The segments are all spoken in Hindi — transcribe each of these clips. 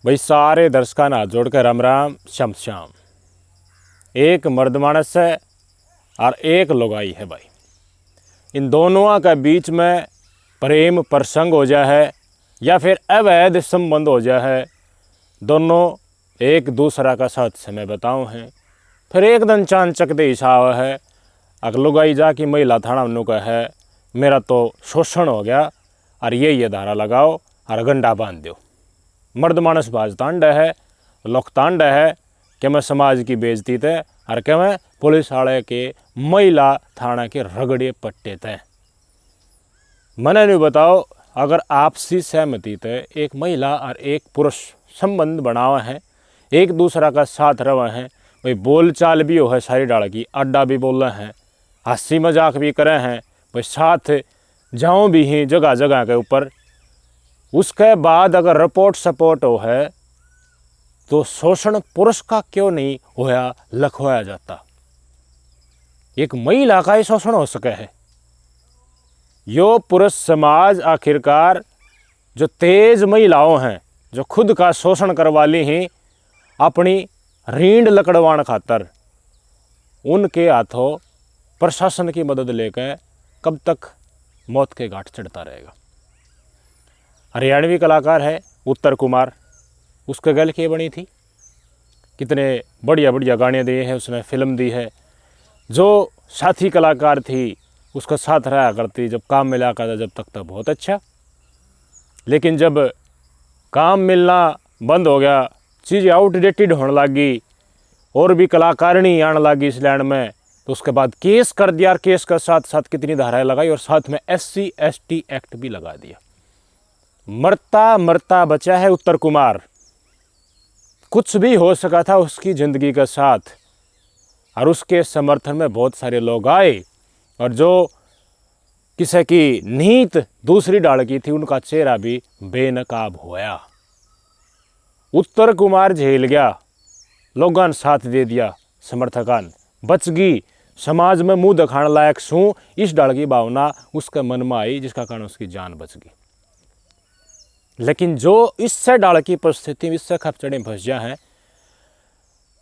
भाई सारे दर्शकों ने हाथ जोड़ कर राम राम श्याम श्याम। एक मर्द मानस है और एक लुगाई है भाई। इन दोनों के बीच में प्रेम प्रसंग हो जाए है या फिर अवैध संबंध हो जाए है, दोनों एक दूसरा का साथ समय बताओ हैं। फिर एक दिन चांद चकते हिसाब है, अगर लुगाई जाके महिला थाना उन्हों का है मेरा तो शोषण हो गया और ये धारा लगाओ और गंडा बांध दो। मर्द मानस बाजतांड है, लोकतांड है कि मैं समाज की बेइज्जती थे और कि मैं पुलिस वाले के महिला थाना के रगड़े पट्टे थे। मैंने नहीं बताओ, अगर आपसी सहमति थे एक महिला और एक पुरुष संबंध बनावा है, एक दूसरा का साथ रवा है, भाई बोल चाल भी हो है सारी डाल की, अड्डा भी बोल रहे हैं, हंसी मजाक भी करे हैं, भाई साथ जाओ भी हैं जगह जगह के ऊपर। उसके बाद अगर रिपोर्ट सपोर्ट हो है तो शोषण पुरुष का क्यों नहीं होया लखवाया जाता। एक महिला का ही शोषण हो सके है। यो पुरुष समाज आखिरकार जो तेज महिलाओं हैं जो खुद का शोषण करवा ली हैं अपनी रीढ़ लकड़वाण खातर, उनके हाथों प्रशासन की मदद लेकर कब तक मौत के घाट चढ़ता रहेगा। हरियाणवी कलाकार है उत्तर कुमार, उसके गल के बनी थी, कितने बढ़िया बढ़िया गाने दिए हैं उसने, फिल्म दी है। जो साथी कलाकार थी उसका साथ रहा करती, जब काम मिला करता जब तक तो बहुत अच्छा, लेकिन जब काम मिलना बंद हो गया, चीज़ें आउटडेटेड होने लगी और भी कलाकारिणी आने लगी इस लैंड में, तो उसके बाद केस कर दिया और केस के साथ साथ कितनी धाराएं लगाई और साथ में SC ST एक्ट भी लगा दिया। मरता मरता बचा है उत्तर कुमार। कुछ भी हो सका था उसकी ज़िंदगी के साथ और उसके समर्थन में बहुत सारे लोग आए और जो किसी की नीयत दूसरी डाल की थी उनका चेहरा भी बेनकाब होया। उत्तर कुमार झेल गया, लोगों ने साथ दे दिया, समर्थकान बच गई, समाज में मुंह दिखाने लायक सू इस डाल की भावना उसके मन में आई जिसका कारण उसकी जान बच गई। लेकिन जो इससे डाल की परिस्थिति में इससे खपचड़े फंस जा हैं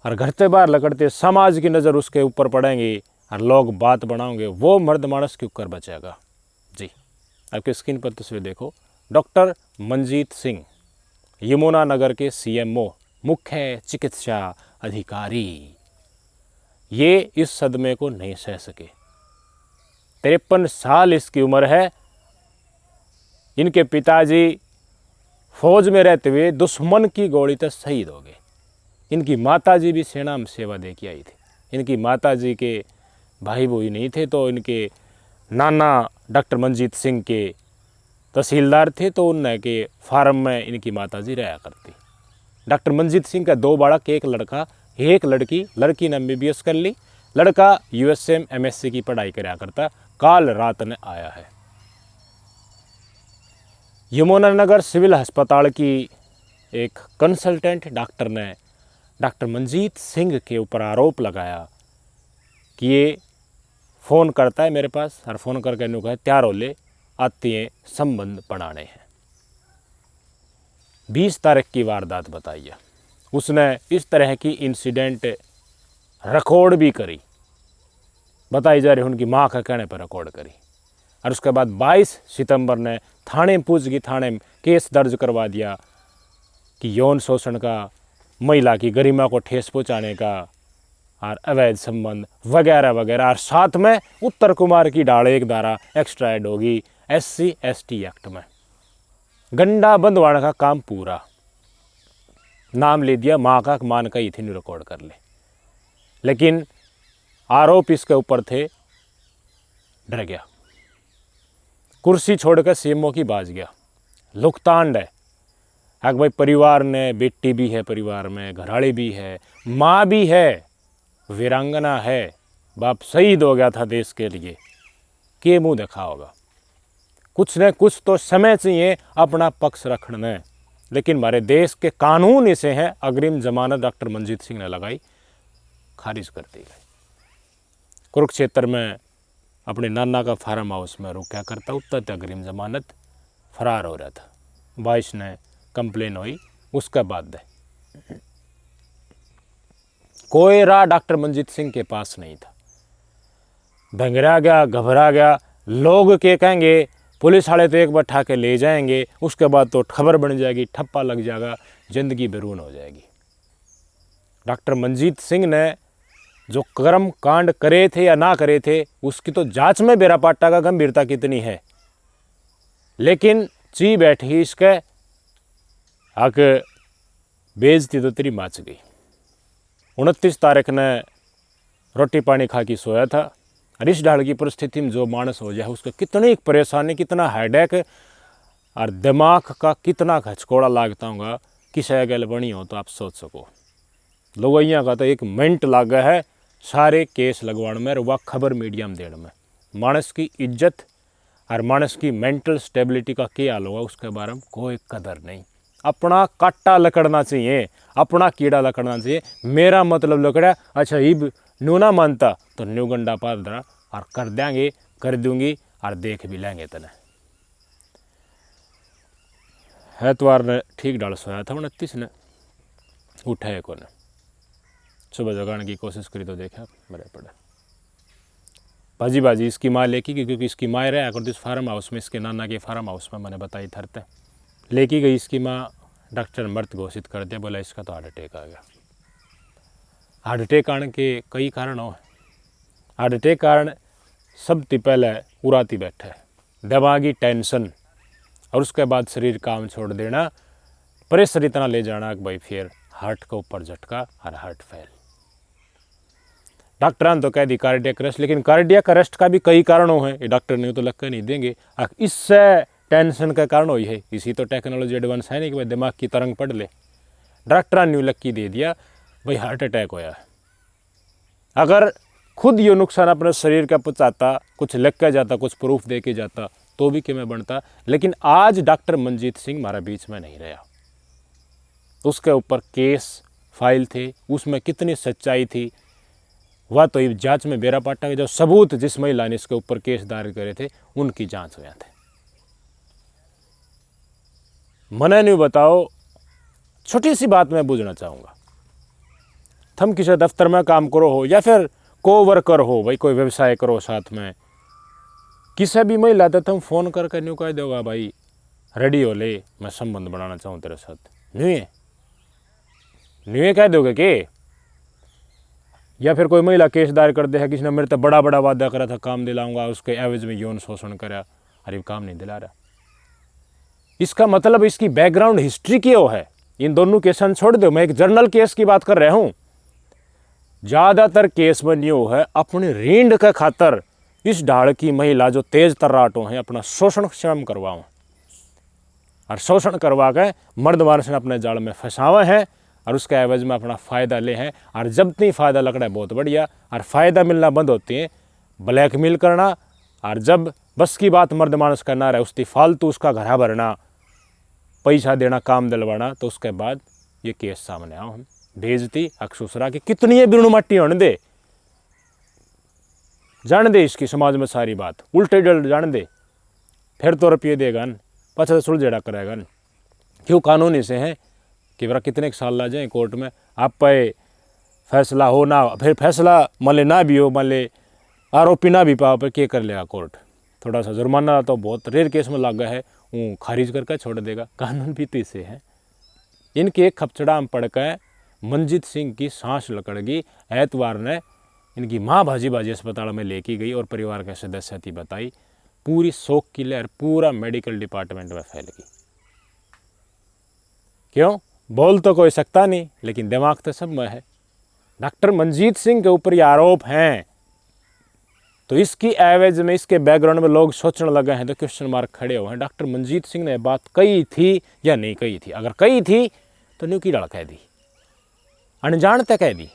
और घर से बाहर लगड़ते समाज की नज़र उसके ऊपर पड़ेंगे और लोग बात बनाओगे, वो मर्द मानस क्यों कर बचेगा। जी आपके स्क्रीन पर तस्वीर देखो, डॉक्टर मनजीत सिंह यमुनानगर के CMO मुख्य चिकित्सा अधिकारी, ये इस सदमे को नहीं सह सके। 53 साल इसकी उम्र है। इनके पिताजी फौज में रहते हुए दुश्मन की गोली तक शहीद हो गए। इनकी माताजी भी सेना में सेवा दे के आई थी। इनकी माताजी के भाई बहू नहीं थे, तो इनके नाना डॉक्टर मनजीत सिंह के तहसीलदार थे, तो उन के फार्म में इनकी माताजी रहा करती। डॉक्टर मनजीत सिंह का 2 बालक, एक लड़का एक लड़की। लड़की ने MBBS कर ली, लड़का USM MSc की पढ़ाई कराया करता। काल रात ने आया है। यमुनानगर सिविल अस्पताल की एक कंसल्टेंट डॉक्टर ने डॉक्टर मनजीत सिंह के ऊपर आरोप लगाया कि ये फ़ोन करता है मेरे पास और फ़ोन करके नु कहे तैयार हो ले, आती हैं संबंध बनाने हैं। 20 तारीख की वारदात बताइए। उसने इस तरह की इंसिडेंट रिकॉर्ड भी करी, बताई जा रही उनकी माँ का कहने पर रिकॉर्ड करी। और उसके बाद 22 सितंबर ने थाने पूछ की थाने में केस दर्ज करवा दिया कि यौन शोषण का, महिला की गरिमा को ठेस पहुंचाने का और अवैध संबंध वगैरह वगैरह। और साथ में उत्तर कुमार की डाल एक धारा एक्स्ट्रा ऐड होगी SC ST एक्ट में। गंडा बंधवाने का काम पूरा, नाम ले दिया माँ का, मान का ही थी रिकॉर्ड कर ले। लेकिन आरोप इसके ऊपर थे, डर गया, कुर्सी छोड़कर CMO की बाज गया। लुकतांड है अग भाई, परिवार ने, बेटी भी है परिवार में, घराड़ी भी है, माँ भी है, वीरांगना है, बाप शहीद हो गया था देश के लिए, के मुंह देखा होगा। कुछ न कुछ तो समय चाहिए अपना पक्ष रखने। लेकिन हमारे देश के कानून इसे हैं, अग्रिम जमानत डॉक्टर मनजीत सिंह ने लगाई, खारिज कर दी गई। कुरुक्षेत्र में अपने नाना का फार्म हाउस में रुका करता, उत्तर अग्रिम जमानत, फरार हो रहा था। 22 ने कंप्लेन हुई, उसका बाद दे। कोई राह डॉक्टर मंजीत सिंह के पास नहीं था। भंगरा गया, घबरा गया। लोग के कहेंगे, पुलिस वाले तो एक बार ठा के ले जाएंगे, उसके बाद तो खबर बन जाएगी, ठप्पा लग जाएगा, जिंदगी बेरून हो जाएगी। डॉक्टर मंजीत सिंह ने जो कर्म कांड करे थे या ना करे थे, उसकी तो जांच में बेरापाट्टा का गंभीरता कितनी है, लेकिन ची बैठी इसके आक बेइज्जती तो तेरी माच गई। 29 तारीख ने रोटी पानी खा के सोया था, और इस ढाल की परिस्थिति में जो मानस हो जाए उसको कितनी परेशानी, कितना हेडेक और दिमाग का कितना खचकोड़ा लागता होगा, किस गल बनी हो तो आप सोच सको। लोगों का तो एक मिनट लागा है सारे केस लगवाने में और वह खबर मीडिया में देने में। मानस की इज्जत और मानस की मेंटल स्टेबिलिटी का क्या हाल होगा उसके बारे में कोई कदर नहीं। अपना काटा लकड़ना चाहिए, अपना कीड़ा लकड़ना चाहिए। मेरा मतलब लकड़ा, अच्छा इब न्यू ना मानता तो न्यू गंडा पार दरा और कर देंगे, कर दूंगी और देख भी लेंगे तने। एतवार ने ठीक डाल सोया था 29 ने, उठे को ने सुबह जगाने की कोशिश करी तो देखा मरे पड़े। भाजी बाजी इसकी माँ लेकी गई, क्योंकि इसकी माँ रहा करती इस फार्म हाउस में, इसके नाना के फार्म हाउस में, मैंने बताई थरते लेकी गई। इसकी माँ डॉक्टर मृत घोषित कर दिया, बोला इसका तो हार्ट अटैक आ गया। हार्ट अटैक आने के कई कारण हो। हार्ट अटैक कारण सबसे पहले उड़ाती बैठे दिमागी टेंशन, और उसके बाद शरीर काम छोड़ देना, प्रेशर इतना ले जाना कि भाई फिर हार्ट के ऊपर झटका और हार्ट फेल। डॉक्टर ने तो कह दी कार्डियक अरेस्ट, लेकिन कार्डियक अरेस्ट का भी कई कारणों हैं, ये डॉक्टर ने तो लग कर नहीं देंगे। इससे टेंशन का कारण हुई है, इसी तो टेक्नोलॉजी एडवांस है नहीं कि भाई दिमाग की तरंग पढ़ ले। डॉक्टर ने लग की दे दिया भाई हार्ट अटैक होया है। अगर खुद ये नुकसान अपने शरीर का पहुँचाता, कुछ लिख के जाता, कुछ प्रूफ दे के जाता तो भी किमें बनता, लेकिन आज डॉक्टर मंजीत सिंह हमारा बीच में नहीं रहा। उसके ऊपर केस फाइल थे, उसमें कितनी सच्चाई थी वह तो ये जांच में बेरा पाटा के जो सबूत जिस महिला ने इसके ऊपर केस दायर करे थे उनकी जांच हुआ थे। मने नहीं बताओ, छोटी सी बात मैं पूछना चाहूँगा, थम किसी दफ्तर में काम करो हो या फिर को वर्कर हो, भाई कोई व्यवसाय करो साथ में, किसी भी महिला तो तुम फोन करके न्यू कह दोगा भाई रेडी हो ले, मैं संबंध बनाना चाहूँ तेरे साथ, न्यू कह दोगे कि? या फिर कोई महिला केस दायर कर दे है, किसी ने मेरे तो बड़ा बड़ा वादा करा था काम दिलाऊंगा, उसके एवज में यौन शोषण करा, अरे काम नहीं दिला रहा। इसका मतलब इसकी बैकग्राउंड हिस्ट्री क्यों है? इन दोनों केस छोड़ दो, मैं एक जर्नल केस की बात कर रहा हूं। ज्यादातर केस में न्यू है अपनी रीढ़ के खातर इस ढाल की महिला जो तेज तर्राटों है अपना शोषण क्षम करवाओ, और शोषण करवा के मर्द मानस ने अपने जाल में फंसावे हैं और उसके एवज में अपना फ़ायदा ले हैं। और जब तक फ़ायदा लग रहा है बहुत बढ़िया, और फ़ायदा मिलना बंद होती है ब्लैकमेल करना, और जब बस की बात मर्द मानस करना रहा उसकी फालतू उसका घरा भरना, पैसा देना, काम दिलवाना, तो उसके बाद ये केस सामने आओ हम भेजती अक्सुसरा की कितनी बिरणु मट्टी होने दे, जान दे इसकी समाज में सारी बात उल्टे डल जान दे, फिर तो रुपये देगा न, पचा सुलझेड़ा करेगा न। क्यों कानूनी से हैं कि बरा कितने साल ला जाए कोर्ट में, आप पे फैसला हो ना, फिर फैसला मले ना भी हो, मले आरोपी ना भी पाओ, पर क्या कर लेगा कोर्ट? थोड़ा सा जुर्माना तो बहुत रेयर केस में लगा है, वो खारिज करके छोड़ देगा। कानून भी तो इसे है। इनके एक खपचड़ा में पड़ के मंजीत सिंह की सांस लकड़ गई। एतवार ने इनकी माँ भाजी बाजी अस्पताल में लेके गई और परिवार के सदस्य थी बताई, पूरी शोक की लहर पूरा मेडिकल डिपार्टमेंट में फैल गई। क्यों? बोल तो कोई सकता नहीं, लेकिन दिमाग तो सब में है। डॉक्टर मंजीत सिंह के ऊपर ये आरोप हैं, तो इसकी एवज में, इसके बैकग्राउंड में लोग सोचने लगे हैं, तो क्वेश्चन मार्क खड़े हुए हैं, डॉक्टर मंजीत सिंह ने बात कही थी या नहीं कही थी? अगर कही थी तो न्यू की डाल कह दी, अनजानते कह दी,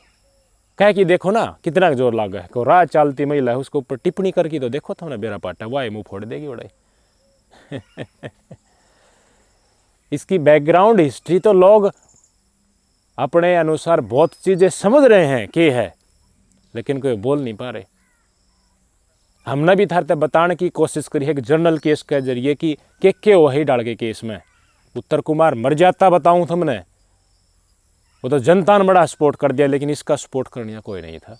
कह कि देखो ना कितना जोर लगा है, को राह चलती महिला है उसके ऊपर टिप्पणी करके तो देखो तुमने बेरा पाटा, वाह मुंह फोड़ देगी उड़ाई। इसकी बैकग्राउंड हिस्ट्री तो लोग अपने अनुसार बहुत चीजें समझ रहे हैं कि है, लेकिन कोई बोल नहीं पा रहे। हमने भी थारते बताने की कोशिश करी है कि जर्नल केस के जरिए कि के वही डाल के केस में उत्तर कुमार मर जाता बताऊं तुमने, वो तो जनता ने बड़ा सपोर्ट कर दिया, लेकिन इसका सपोर्ट करने का कोई नहीं था,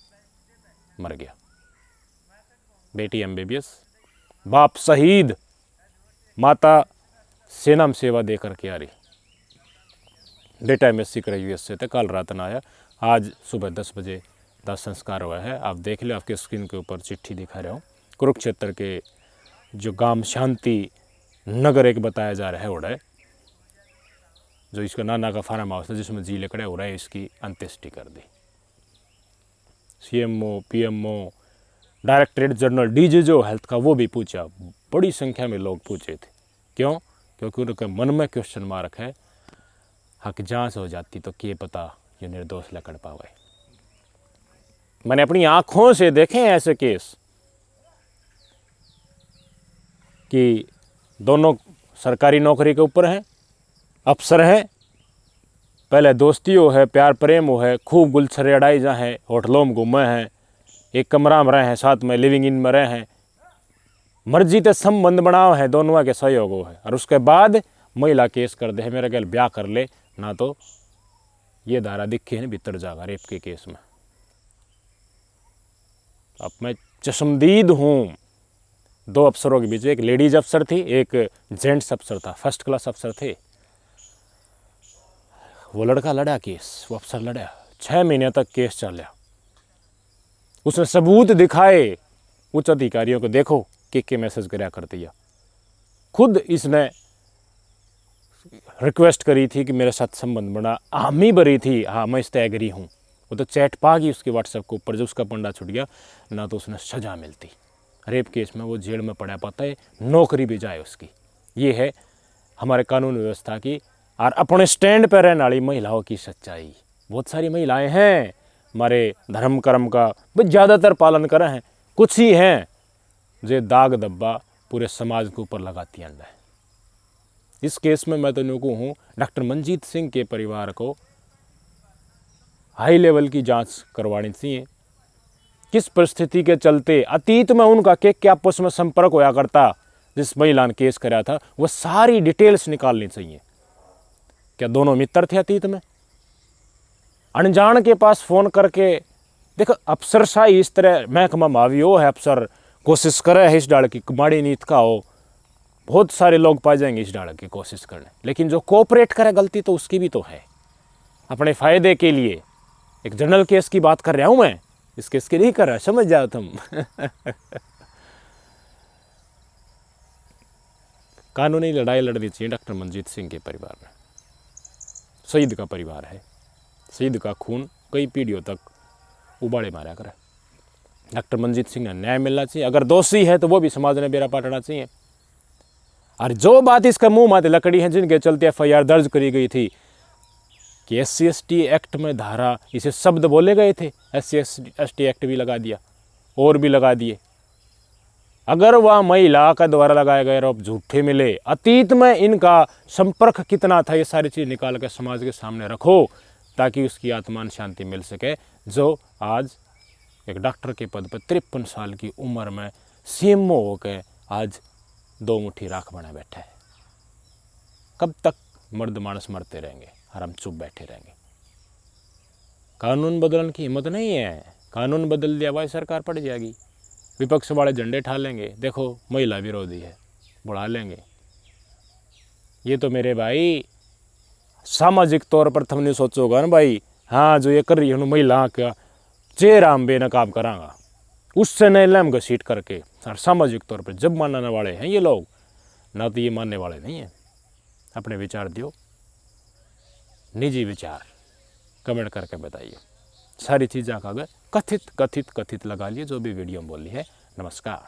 मर गया। बेटी एमबीबीएस, बाप शहीद, माता सेना में सेवा दे करके आ रही, बेटा एमएससी ग्रेजुएट से थे, कल रात ना आया, आज सुबह 10 बजे दाह संस्कार हुआ है। आप देख लो, आपके स्क्रीन के ऊपर चिट्ठी दिखा रहा हूँ। कुरुक्षेत्र के जो गांव शांति नगर एक बताया जा रहा है उड़ा है, जो इसका नाना का फार्म हाउस था जिसमें जी लकड़े हो रहा है, इसकी अंत्येष्टि कर दी। CMO, PMO, directorate general, DGO health का वो भी पूछा, बड़ी संख्या में लोग पूछे थे। क्यों? क्योंकि उनके मन में क्वेश्चन मार्क है, हक जांच हो जाती तो क्या पता ये निर्दोष लकड़ पावे। मैंने अपनी आंखों से देखे हैं ऐसे केस कि दोनों सरकारी नौकरी के ऊपर हैं, अफसर हैं, पहले दोस्ती हो है, प्यार प्रेम हो है, खूब गुलछरे अड़ाई जा हैं, होटलों में घूमे हैं, एक कमरा में रहे हैं, साथ में लिविंग इन में रहे हैं, मर्जी ते संबंध बनाओ है, दोनों के सहयोग हो है, और उसके बाद महिला केस कर दे, मेरे गल ब्याह कर ले ना, तो ये धारा दिखी है भीतर जागा रेप के केस में। अब मैं चश्मदीद हूँ, 2 अफसरों के बीच, एक लेडीज अफसर थी, एक जेंट्स अफसर था, फर्स्ट क्लास अफसर थे। वो लड़का लड़ा केस, वो अफसर लड़ा, 6 महीने तक केस चला, उसने सबूत दिखाए उच्च अधिकारियों को, देखो के मैसेज कराया कर दिया। खुद इसने रिक्वेस्ट करी थी कि मेरे साथ संबंध बना, हामी भरी थी, हाँ मैं इस पर एग्री हूँ। वो तो चैट पा गई उसके व्हाट्सएप के ऊपर, जब उसका पंडा छुट गया ना तो उसने सजा मिलती, रेप केस में वो जेल में पड़ा पाता है, नौकरी भी जाए उसकी। ये है हमारे कानून व्यवस्था की और अपने स्टैंड पर रहने वाली महिलाओं की सच्चाई। बहुत सारी महिलाएं हैं हमारे धर्म कर्म का ज़्यादातर पालन कर रहे हैं, कुछ ही हैं जो दाग दब्बा पूरे समाज के ऊपर लगाती हैं। इस केस में मैं तो नुकू हूँ, डॉक्टर मंजीत सिंह के परिवार को हाई लेवल की जांच करवानी चाहिए। किस परिस्थिति के चलते अतीत में उनका क्या आपस में संपर्क होया करता, जिस महिला ने केस कराया था, वो सारी डिटेल्स निकालनी चाहिए। क्या दोनों मित्र थे अतीत में? अनजान के पास फोन करके, देखो अफसरशाही इस तरह महकमा मावियो है, अफसर कोशिश करे है इस डाल की माड़ी नीत का हो, बहुत सारे लोग पाए जाएंगे इस डाल की कोशिश करने, लेकिन जो कोऑपरेट करे गलती तो उसकी भी तो है, अपने फायदे के लिए। एक जनरल केस की बात कर रहा हूं मैं, इस केस की नहीं कर रहा, समझ जाओ तुम। कानूनी लड़ाई लड़नी चाहिए डॉक्टर मंजीत सिंह के परिवार में। शहीद का परिवार है, शहीद का खून कई पीढ़ियों तक उबाले मारा करे। डॉक्टर मंजीत सिंह ने न्याय मिलना चाहिए, अगर दोषी है तो वो भी समाज ने बेरा पाटना चाहिए। और जो बात इसका मुंह माथे लकड़ी है, जिनके चलते एफआईआर दर्ज करी गई थी कि SC/ST एक्ट में धारा, इसे शब्द बोले गए थे, SC/ST एक्ट भी लगा दिया और भी लगा दिए। अगर वह महिला का द्वारा लगाए गए आरोप झूठे मिले, अतीत में इनका संपर्क कितना था, ये सारी चीज़ निकाल कर समाज के सामने रखो, ताकि उसकी आत्मा शांति मिल सके। जो आज एक डॉक्टर के पद पर 53 साल की उम्र में CMO होकर आज 2 मुट्ठी राख बना बैठा है। कब तक मर्द मानस मरते रहेंगे और हम चुप बैठे रहेंगे? कानून बदलने की हिम्मत नहीं है, कानून बदल दिया भाई सरकार पड़ जाएगी, विपक्ष वाले झंडे ठा लेंगे, देखो महिला विरोधी है, बढ़ा लेंगे। ये तो मेरे भाई सामाजिक तौर पर तुमने सोचोगा ना भाई, हाँ जो ये कर रही है महिला का चेहरा हम बेनकाब करांगा, उससे नहीं लम घसीट करके। और सामाजिक तौर पर जब मानने वाले हैं ये लोग, ना तो ये मानने वाले नहीं हैं। अपने विचार दियो, निजी विचार कमेंट करके बताइए। सारी चीज़ें का कथित कथित कथित लगा लिए, जो भी वीडियो में बोली है। नमस्कार।